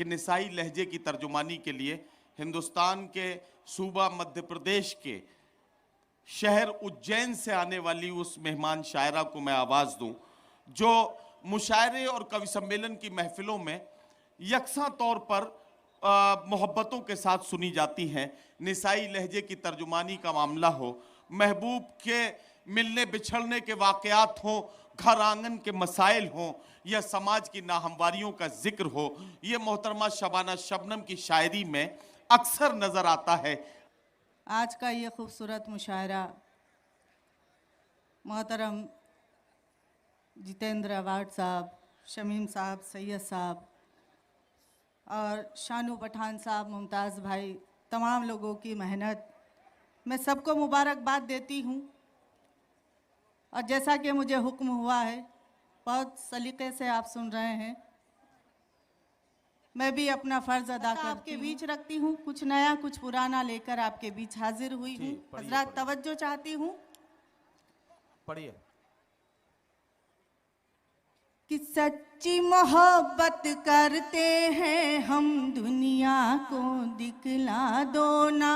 कि निसाई लहजे की तर्जुमानी के लिए हिंदुस्तान के सूबा मध्य प्रदेश के शहर उज्जैन से आने वाली उस मेहमान शायरा को मैं आवाज़ दूं जो मुशायरे और कवि सम्मेलन की महफिलों में यकसा तौर पर मोहब्बतों के साथ सुनी जाती हैं। निसाई लहजे की तर्जुमानी का मामला हो, महबूब के मिलने बिछड़ने के वाक़यात हों, घर आंगन के मसाइल हों या समाज की नाहमवारियों का जिक्र हो, ये मोहतरमा शबाना शबनम की शायरी में अक्सर नज़र आता है। आज का ये खूबसूरत मुशायरा मोहतरम जितेंद्र अवार्ड साहब, शमीम साहब, सैयद साहब और शानू पठान साहब, मुमताज़ भाई, तमाम लोगों की मेहनत, मैं सबको मुबारकबाद देती हूँ। और जैसा कि मुझे हुक्म हुआ है, बहुत सलीके से आप सुन रहे हैं, मैं भी अपना फ़र्ज़ अदा कर आपके बीच रखती हूँ। कुछ नया कुछ पुराना लेकर आपके बीच हाजिर हुई हूँ। हज़रात तवज्जो चाहती हूँ। पढ़िए। कि सच्ची मोहब्बत करते हैं हम, दुनिया को दिखला दो ना।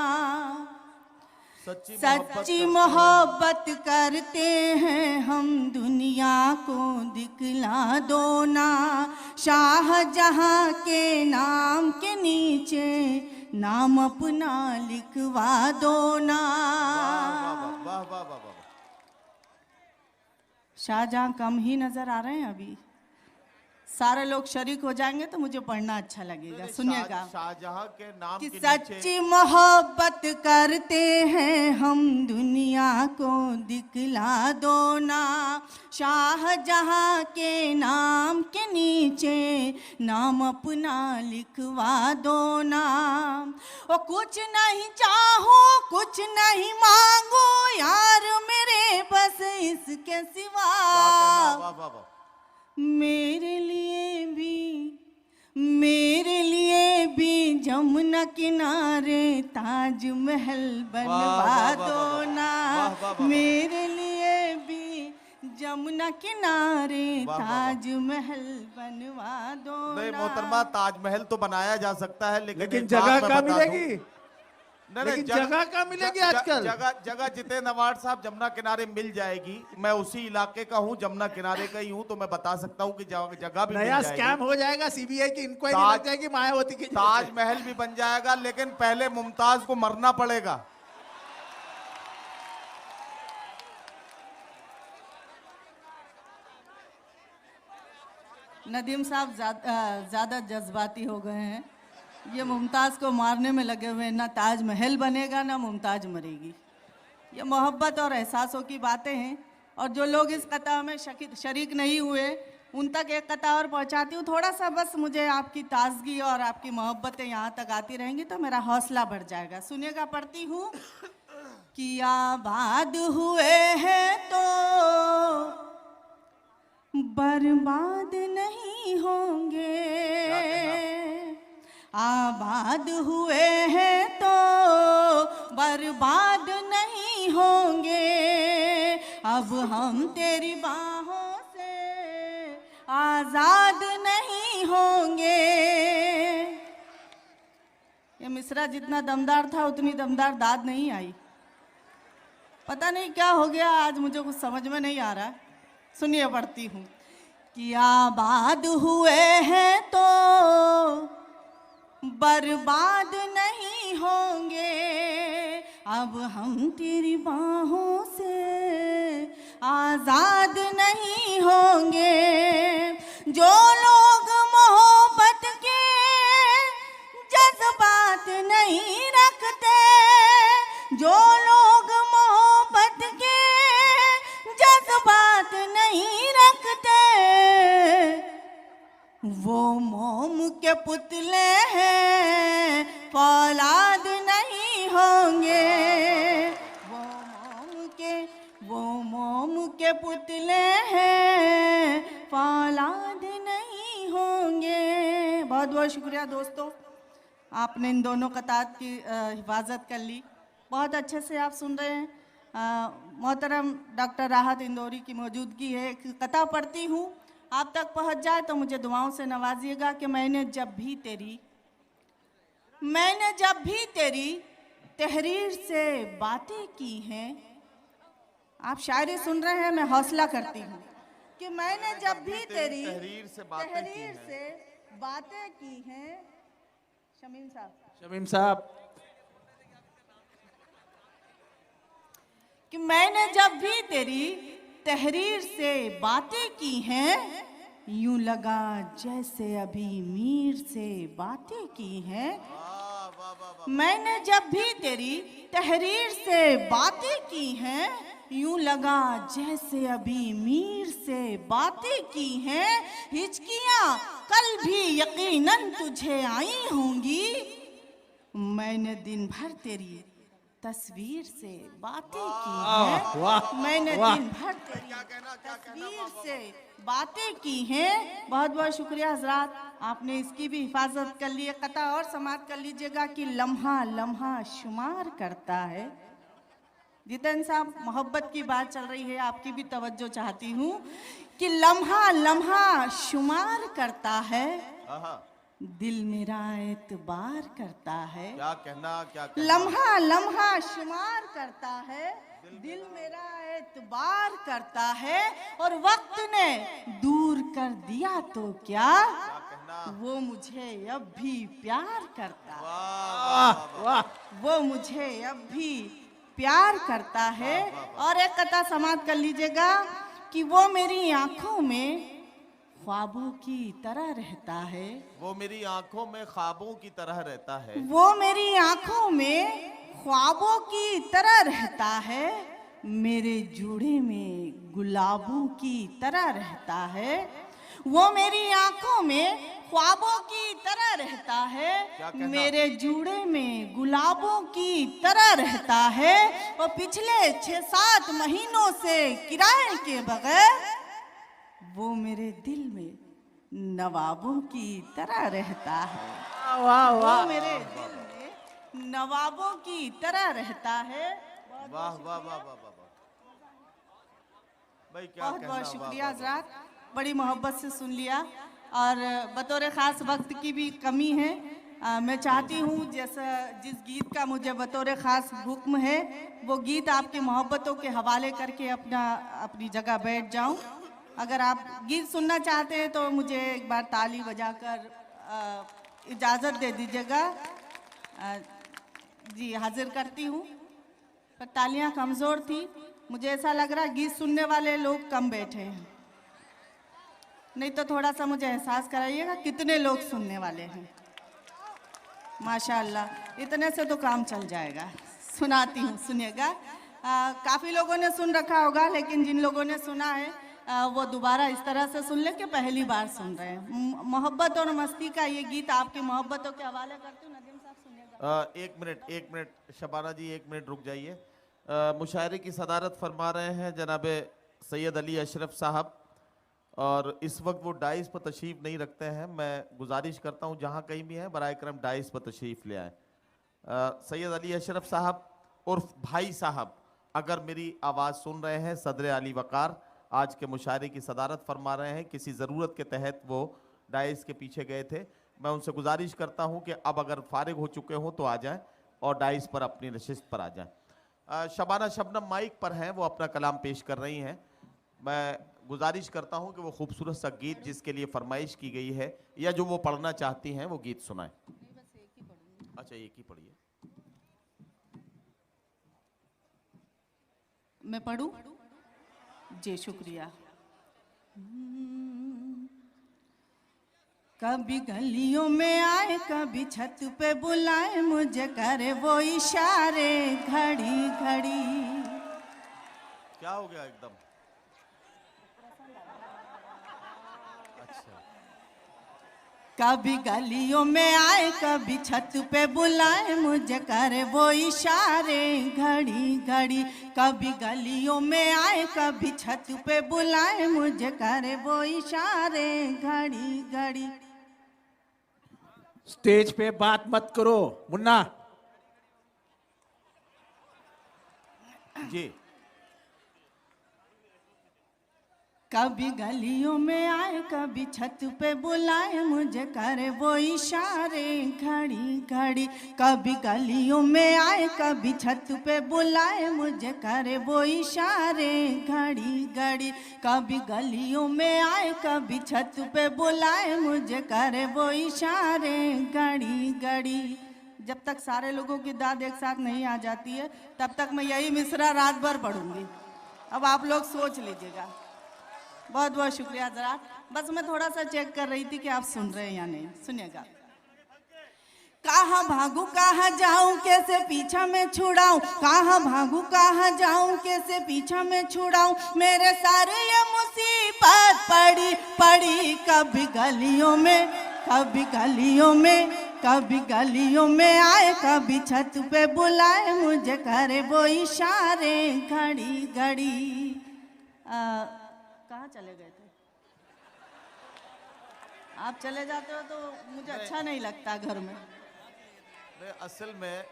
सच्ची मोहब्बत करते हैं हम, दुनिया को दिखला दो ना। शाहजहां के नाम के नीचे नाम अपना लिखवा दो ना। वाह वाह वाह वाह। शाहजहां कम ही नजर आ रहे हैं अभी। सारे लोग शरीक हो जाएंगे तो मुझे पढ़ना अच्छा लगेगा। सुनिएगा। शाहजहां के नाम कि के सच्ची मोहब्बत करते हैं हम, दुनिया को दिखला दो ना। शाहजहां के नाम के नीचे नाम अपना लिखवा दो ना। ओ कुछ नहीं चाहो, कुछ नहीं मांगो यार मेरे, बस इसके सिवा। मेरे लिए भी जमुना किनारे ताज महल बनवा दो ना। मेरे लिए भी जमुना किनारे ताज महल बनवा दो ना। मोहतरमा, ताजमहल तो बनाया जा सकता है, लेकिन जगह कहाँ मिलेगी? लेकिन जगह कहाँ मिलेगी आजकल? जगह जितेंद्र अवार्ड साहब जमुना किनारे मिल जाएगी। मैं उसी इलाके का हूँ, जमुना किनारे का ही हूँ, तो मैं बता सकता हूँ कि जगह भी नया स्कैम हो जाएगा, सीबीआई की इंक्वायरी लग जाएगी मायावती की। ताजमहल भी बन जाएगा, लेकिन पहले मुमताज को मरना पड़ेगा। नदीम साहब ज्यादा जज्बाती हो गए हैं। ये मुमताज़ को मारने में लगे हुए, ना ताजमहल बनेगा ना मुमताज़ मरेगी। ये मोहब्बत और एहसासों की बातें हैं। और जो लोग इस कथा में शरीक नहीं हुए, उन तक एक कथा और पहुंचाती हूँ। थोड़ा सा बस मुझे आपकी ताजगी और आपकी मोहब्बतें यहाँ तक आती रहेंगी तो मेरा हौसला बढ़ जाएगा। सुनिएगा, पढ़ती हूँ। कि आबाद हुए हैं तो बर्बाद नहीं होंगे, आबाद हुए हैं तो बर्बाद नहीं होंगे। अब हम तेरी बाहों से आजाद नहीं होंगे। ये मिसरा जितना दमदार था उतनी दमदार दाद नहीं आई। पता नहीं क्या हो गया, आज मुझे कुछ समझ में नहीं आ रहा। सुनिए, पढ़ती हूँ। कि आबाद हुए हैं तो बर्बाद नहीं होंगे, अब हम तेरी बाहों से आजाद नहीं होंगे। जो लोग मोहब्बत के जज्बात नहीं रखते, जो लोग मोहब्बत के जज्बात नहीं रखते, वो मोम के पुतले हैं, फौलाद नहीं होंगे। वो मोम के पुतले हैं, फौलाद नहीं होंगे। बहुत बहुत शुक्रिया दोस्तों, आपने इन दोनों कतार की हिफाजत कर ली। बहुत अच्छे से आप सुन रहे हैं। मोहतरम डॉक्टर राहत इंदौरी की मौजूदगी है। एक कथा पढ़ती हूँ, आप तक पहुंच जाए तो मुझे दुआओं से नवाजिएगा कि मैंने जब भी तेरी तहरीर से बातें की हैं। आप शायरी सुन रहे हैं, मैं हौसला करती हूँ कि मैंने जब भी तेरी तहरीर से बातें की हैं। शमीम साहब कि मैंने जब भी तेरी तहरीर से बातें की हैं, यूं लगा जैसे अभी मीर से बातें की हैं। मैंने जब भी तेरी तहरीर से बातें की हैं, यूं लगा जैसे अभी मीर से बातें की हैं। हिचकियां कल भी यकीनन तुझे आई होंगी, मैंने दिन भर तेरी तस्वीर से बातें की हैं। मैंने दिन भर तेरी तस्वीर से बातें की हैं। बहुत बहुत शुक्रिया हजरात, आपने इसकी भी हिफाजत कर ली है। कथा और समाप्त कर लीजिएगा कि लम्हा लम्हा शुमार करता है। जितेंद्र साहब, मोहब्बत की बात चल रही है, आपकी भी तवज्जो चाहती हूँ कि लम्हा लम्हा शुमार करता है, दिल मेरा एतबार करता है। क्या कहना लम्हा लम्हा शुमार करता है, दिल मेरा एतबार करता है। और वक्त ने दूर कर दिया तो क्या, वो मुझे अब भी प्यार करता है। वो मुझे अब भी प्यार करता है। और एक कथा समाप्त कर लीजिएगा कि वो मेरी आंखों में ख्वाबों की तरह रहता है। वो मेरी आंखों में ख्वाबों की तरह रहता है। वो मेरी आंखों में ख्वाबों की तरह रहता है, मेरे जूड़े में गुलाबों की तरह रहता है। वो मेरी आंखों में ख्वाबों की तरह रहता है, मेरे जूड़े में गुलाबों की तरह रहता है। और पिछले 6-7 महीनों से किराए के बगैर वो मेरे दिल में नवाबों की तरह रहता है। वो मेरे दिल में नवाबों की तरह रहता है। वाह वाह वाह वाह वाह भाई, क्या बहुत बहुत शुक्रिया हजरात, बड़ी मोहब्बत से सुन लिया। और बतौर ख़ास वक्त की भी कमी है, मैं चाहती हूँ जैसा जिस गीत का मुझे बतौर ख़ास हुक्म है, वो गीत आपकी मोहब्बतों के हवाले करके अपनी जगह बैठ जाऊँ। अगर आप गीत सुनना चाहते हैं तो मुझे एक बार ताली बजाकर इजाज़त दे दीजिएगा। जी हाजिर करती हूँ, पर तालियां कमज़ोर थी, मुझे ऐसा लग रहा गीत सुनने वाले लोग कम बैठे हैं। नहीं तो थोड़ा सा मुझे एहसास कराइएगा कितने लोग सुनने वाले हैं। माशाअल्लाह, इतने से तो काम चल जाएगा। सुनाती हूँ, सुनिएगा। काफ़ी लोगों ने सुन रखा होगा, लेकिन जिन लोगों ने सुना है वो दोबारा इस तरह से सुन ले कि पहली बार सुन रहे हैं। मोहब्बत और मस्ती का ये गीत आपकी मोहब्बतों के हवाले करती हूँ। नदीम साहब सुनिएगा। एक मिनट शबाना जी, एक मिनट रुक जाइए। मुशायरे की सदारत फरमा रहे हैं जनाब सैयद अली अशरफ साहब, और इस वक्त वो डाइस पर तशरीफ़ नहीं रखते हैं। मैं गुजारिश करता हूँ जहाँ कहीं भी हैं बराए करम डाइस पर तशरीफ़ ले आए। सैयद अली अशरफ साहब उर्फ भाई साहब अगर मेरी आवाज़ सुन रहे हैं, सदर अली वक़ार आज के मुशायरे की सदारत फरमा रहे हैं। किसी ज़रूरत के तहत वो डाइस के पीछे गए थे। मैं उनसे गुजारिश करता हूँ कि अब अगर फारिग हो चुके हों तो आ जाएं और डाइस पर अपनी नशिस्त पर आ जाएं। शबाना शबनम माइक पर हैं, वो अपना कलाम पेश कर रही हैं। मैं गुजारिश करता हूं कि वो खूबसूरत सा गीत जिसके लिए फरमाइश की गई है या जो वो पढ़ना चाहती हैं वो गीत सुनाएं। अच्छा, एक ही पढ़िए। मैं पढ़ूं? जी शुक्रिया। कभी गलियों में आए, कभी छत पे बुलाए, मुझे करे वो इशारे घड़ी घड़ी। क्या हो गया एकदम? अच्छा। कभी गलियों में आए, कभी छत पे बुलाए, मुझे करे वो इशारे घड़ी घड़ी। कभी गलियों में आए, कभी छत पे बुलाए, मुझे करे वो इशारे घड़ी घड़ी। स्टेज पे बात मत करो मुन्ना जी। कभी गलियों में आए कभी छत पे बुलाए मुझे करे वो इशारे घड़ी घड़ी। कभी गलियों में आए कभी छत पे बुलाए मुझे करे वो इशारे घड़ी घड़ी। कभी गलियों में आए कभी छत पे बुलाए मुझे करे वो इशारे घड़ी घड़ी। जब तक सारे लोगों की दाद एक साथ नहीं आ जाती है तब तक मैं यही मिसरा रात भर पढ़ूंगी। अब आप लोग सोच लीजिएगा। बहुत बहुत शुक्रिया जरा। बस मैं थोड़ा सा चेक कर रही थी कि आप सुन रहे हैं या नहीं। सुनिएगा। कहाँ भागू कहाँ जाऊं कैसे पीछा में छुड़ाऊं, कहाँ भागू कहाँ जाऊं कैसे पीछा में छुड़ाऊं, मेरे सारे ये मुसीबत पड़ी पड़ी। कभी गलियों में कभी गलियों में कभी गलियों में आए कभी छत पे बुलाए मुझे करे वो इशारे घड़ी घड़ी। कहाँ चले गए थे आप? चले जाते हो तो मुझे अच्छा नहीं लगता घर में। असल में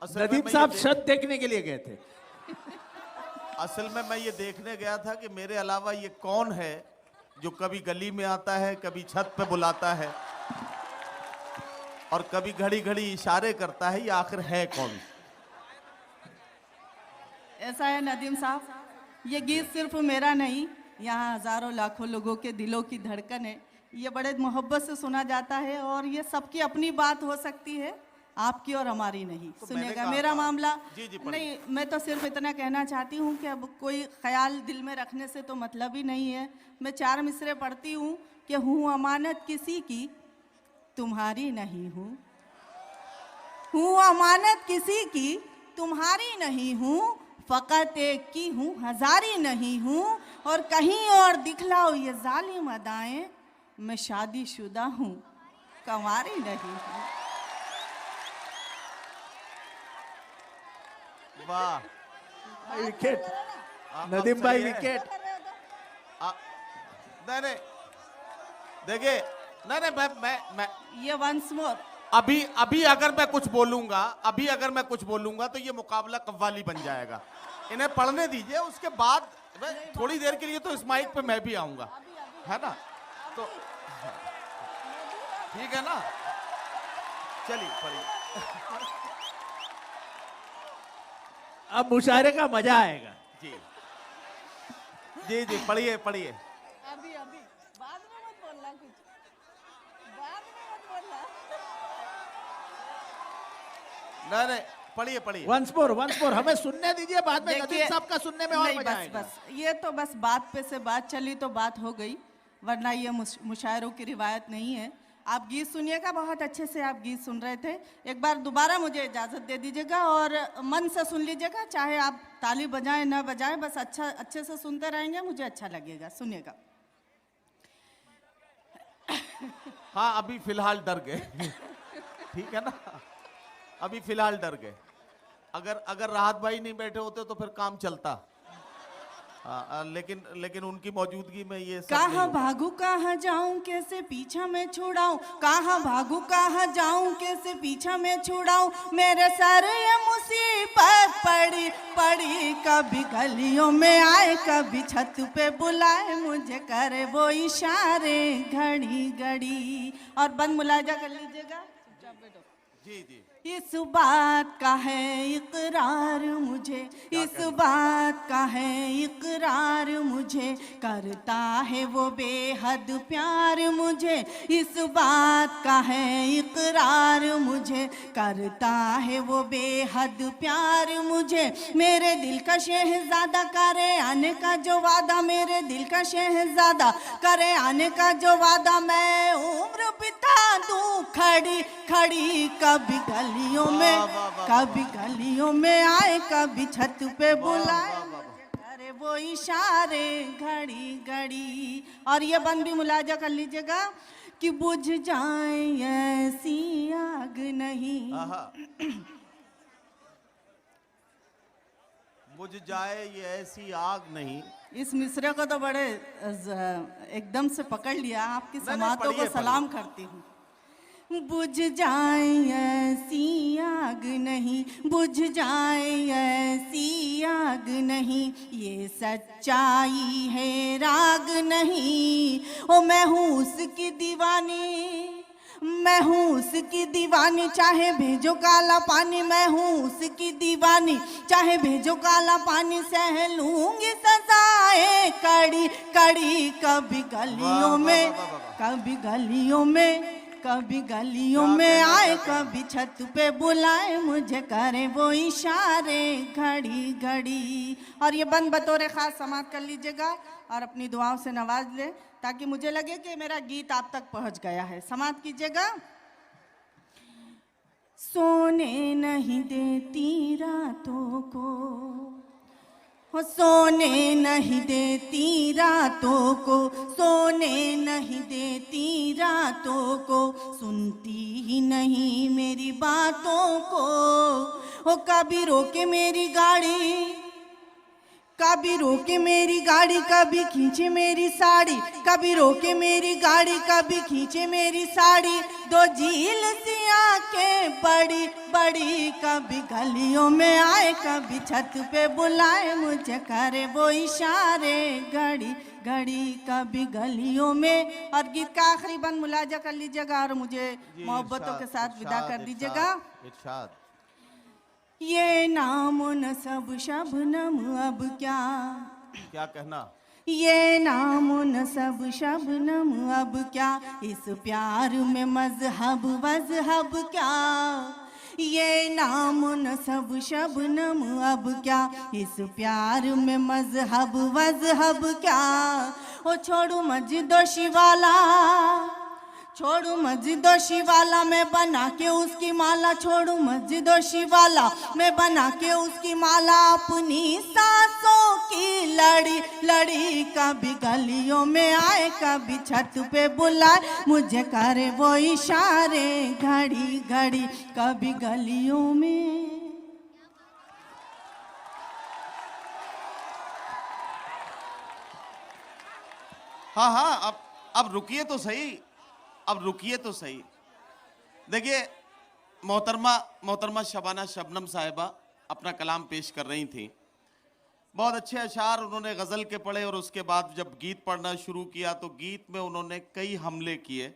नदीम साहब शत देखने के लिए गए थे। असल में मैं ये देखने गया था कि मेरे अलावा ये कौन है जो कभी गली में आता है, कभी छत पे बुलाता है और कभी घड़ी घड़ी इशारे करता है। ये आखिर है कौन? ऐसा है नदीम साहब, ये गीत सिर्फ मेरा नहीं, यहाँ हजारों लाखों लोगों के दिलों की धड़कन है। ये बड़े मोहब्बत से सुना जाता है और ये सबकी अपनी बात हो सकती है, आपकी और हमारी नहीं। तो सुनिएगा मेरा मामला। जी, नहीं, मैं तो सिर्फ इतना कहना चाहती हूँ कि अब कोई ख्याल दिल में रखने से तो मतलब ही नहीं है। मैं 4 मिसरे पढ़ती हूँ कि हूँ अमानत किसी की तुम्हारी नहीं हूँ, हूँ अमानत किसी की तुम्हारी नहीं हूँ, फकत एक की हूँ हजारी नहीं हूँ, और कहीं और दिखलाओ ये जालिम अदाएं, मैं शादीशुदा हूँ कंवारी नहीं हूँ। वाह, विकेट अब नदीम भाई, सही है। विकेट। नहीं नहीं, देखिए, नहीं नहीं, मैं ये वंस मोर। अभी अगर मैं कुछ बोलूंगा तो ये मुकाबला कव्वाली बन जाएगा। इन्हें पढ़ने दीजिए, उसके बाद थोड़ी देर के लिए तो इस माइक पे मैं भी आऊंगा, है ना? तो ठीक है ना? चलिए पढ़िए। अब मुशायरे का मजा आएगा। जी जी जी, पढ़िए पढ़िए। अभी बाद में मत बोलना कुछ, बाद में मत बोलना। नहीं, पढ़िए। वंस मोर हमें सुनने दीजिए, बाद में देखिए, नदीम साहब का सुनने में और नहीं, मजा आएगा। बस ये तो बस बात पे से बात चली तो बात हो गई, वरना ये मुशायरों की रिवायत नहीं है। आप गीत सुनिएगा, बहुत अच्छे से आप गीत सुन रहे थे। एक बार दोबारा मुझे इजाज़त दे दीजिएगा और मन से सुन लीजिएगा, चाहे आप ताली बजाएं ना बजाएं, बस अच्छे से सुनते रहेंगे, मुझे अच्छा लगेगा। सुनिएगा। हाँ, अभी फिलहाल डर गए। ठीक है ना, अभी फिलहाल डर गए। अगर राहत भाई नहीं बैठे होते तो फिर काम चलता। लेकिन उनकी मौजूदगी में ये सब कहाँ नहीं हुआ। भागू कहाँ जाऊं कैसे पीछा में छुड़ाऊं, कहाँ भागू कहाँ जाऊं कैसे पीछा में छुड़ाऊं, मेरे सर ये मुसीबत पड़ी पड़ी। कभी गलियों में आए कभी छत पे बुलाए मुझे करे वो इशारे घड़ी घड़ी। और बंद मुलाजा कर लीजिएगा। जी जी, इस बात का है इकरार मुझे, इस बात का है इकरार मुझे, करता है वो बेहद प्यार मुझे। इस बात का है इकरार मुझे, करता है वो बेहद प्यार मुझे। मेरे दिल का शहजादा करे आने का जो वादा, मेरे दिल का शहजादा करे आने का जो वादा, मैं उम्र बिता दूं खड़ी खड़ी। कभी गलियों में कभी गलियों में आए कभी छत पे बुलाए करे वो इशारे घड़ी घड़ी। और ये बंद भी मुलाजा कर लीजिएगा कि बुझ जाए ऐसी आग नहीं, बुझ जाए ये ऐसी आग नहीं। इस मिसरे को तो बड़े एकदम से पकड़ लिया। आपकी नहीं, समातों को पढ़िए, सलाम करती हूँ। बुझ जाए ऐसी आग नहीं, बुझ जाए ऐसी आग नहीं, ये सच्चाई है राग नहीं। ओ मैं हूँ उसकी दीवानी, मैं हूँ उसकी दीवानी, चाहे भेजो काला पानी। मैं हूँ उसकी दीवानी, चाहे भेजो काला पानी। सह लूंगी सजाए कड़ी कड़ी, कभी गलियों में, कभी गलियों में, कभी गलियों में आए, कभी छत पे बुलाए, मुझे करे वो इशारे घड़ी घड़ी। और ये बंद बतौर खास समाप्त कर लीजिएगा और अपनी दुआओं से नवाज ले, ताकि मुझे लगे कि मेरा गीत आप तक पहुंच गया है। समाप्त कीजिएगा। सोने नहीं देती रातों को, हो सोने नहीं देती रातों को, सोने नहीं देती रातों को, सुनती ही नहीं मेरी बातों को। हो कभी रोके मेरी गाड़ी, कभी रोके मेरी गाड़ी, कभी खींचे मेरी साड़ी, कभी रोके मेरी गाड़ी, कभी खींचे मेरी साड़ी। दो झील सी आंखें बड़ी बड़ी, कभी गलियों में आए, कभी छत पे बुलाए, मुझे करे वो इशारे घड़ी घड़ी, कभी गलियों में। और गीत का आखिरी बंद मुलाजा कर लीजिएगा और मुझे मोहब्बतों के साथ विदा कर दीजिएगा। इरशाद। ये नाम नसब शबनम अब क्या, क्या कहना? ये नाम नसब शबनम अब क्या, इस प्यार में मजहब वजहब क्या। ये नाम नसब शबनम अब क्या, इस प्यार में मजहब वजहब क्या। ओ छोड़ू मजदोशी वाला, छोड़ू मस्जिदोशी वाला, मैं बना के उसकी माला। छोड़ू मस्जिदोशी वाला, मैं बना के उसकी माला। अपनी सांसों की लड़ी लड़ी, कभी गलियों में आए, कभी छत पे बुलाए, मुझे करे वो इशारे घड़ी घड़ी, कभी गलियों में। हाँ हाँ, अब रुकिए तो सही, अब रुकिए तो सही। देखिए, मोहतरमा शबाना शबनम साहिबा अपना कलाम पेश कर रही थी। बहुत अच्छे अशार उन्होंने गज़ल के पढ़े और उसके बाद जब गीत पढ़ना शुरू किया तो गीत में उन्होंने कई हमले किए,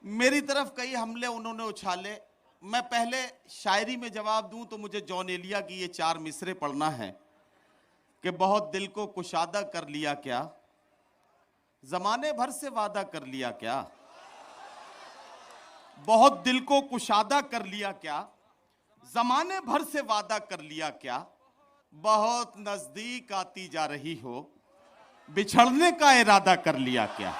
मेरी तरफ कई हमले उन्होंने उछाले। मैं पहले शायरी में जवाब दूं तो मुझे जॉन एलिया की ये 4 मिसरे पढ़ना है कि बहुत दिल को कुशादा कर लिया क्या, जमाने भर से वादा कर लिया क्या। बहुत दिल को कुशादा कर लिया क्या, जमाने भर से वादा कर लिया क्या। बहुत नजदीक आती जा रही हो, बिछड़ने का इरादा कर लिया क्या।